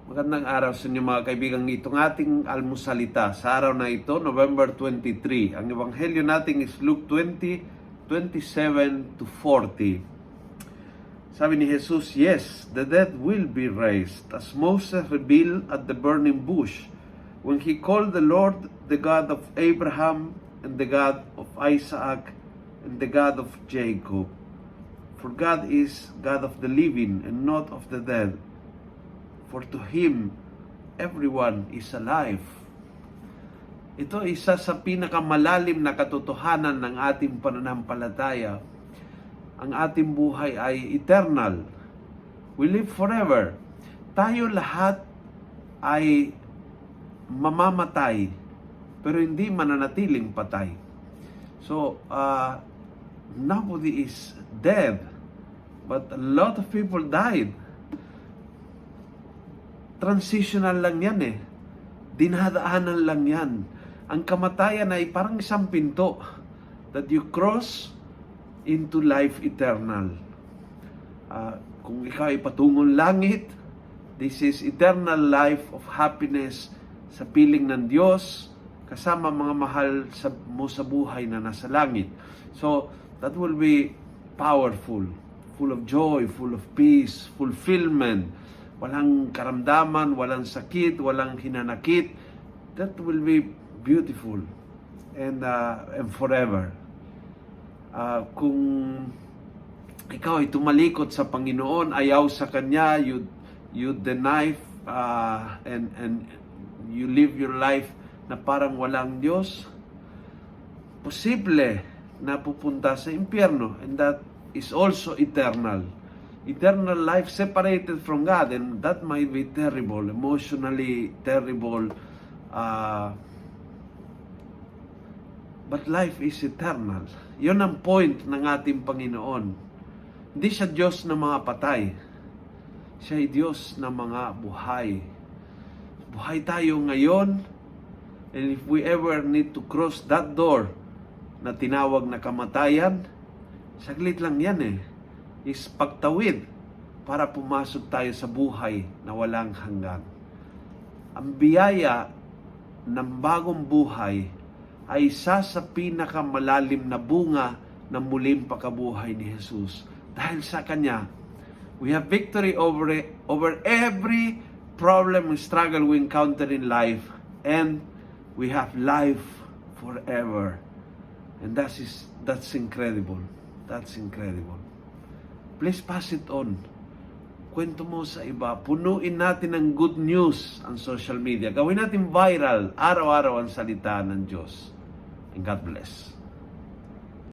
Magandang araw sa inyo mga kaibigan. Itong ating almusalita sa araw na ito, November 23. Ang ebanghelyo natin is Luke 20:27 to 40. Sabi ni Jesus, "Yes, the dead will be raised, as Moses revealed at the burning bush, when he called the Lord the God of Abraham and the God of Isaac and the God of Jacob. For God is God of the living and not of the dead. For to Him, everyone is alive." Ito isa sa pinakamalalim na katotohanan ng ating pananampalataya. Ang ating buhay ay eternal. We live forever. Tayo lahat ay mamamatay, pero hindi mananatiling patay. So, nobody is dead, but a lot of people died. Transitional lang yan eh. Dinadaanan lang yan. Ang kamatayan ay parang isang pinto that you cross into life eternal. Kung ikaw ay patungong langit, this is eternal life of happiness sa piling ng Diyos, kasama mga mahal mo sa buhay na nasa langit. So, that will be powerful, full of joy, full of peace, fulfillment. Walang karamdaman, walang sakit, walang hinanakit. That will be beautiful and forever. Kung ikaw ay tumalikod sa Panginoon, ayaw sa Kanya, you deny and you live your life na parang walang Diyos, posible na pupunta sa impyerno, and that is also eternal. Eternal life separated from God, and that might be terrible, emotionally terrible, but life is eternal. Yun ang point ng ating Panginoon. Hindi siya Diyos na mga patay. Siya ay Diyos na mga buhay. Buhay tayo ngayon, and if we ever need to cross that door na tinawag na kamatayan, saglit lang yan eh. Is pagtawid para pumasok tayo sa buhay na walang hanggan. Ang biyaya ng bagong buhay ay isa sa pinakamalalim na bunga ng muling pagkabuhay ni Jesus. Dahil sa Kanya, we have victory over every problem and struggle we encounter in life, and we have life forever. And that's incredible. That's incredible. Please pass it on. Kwento mo sa iba. Punuin natin ng good news ang social media. Gawin natin viral, araw-araw ang salita ng Diyos. And God bless.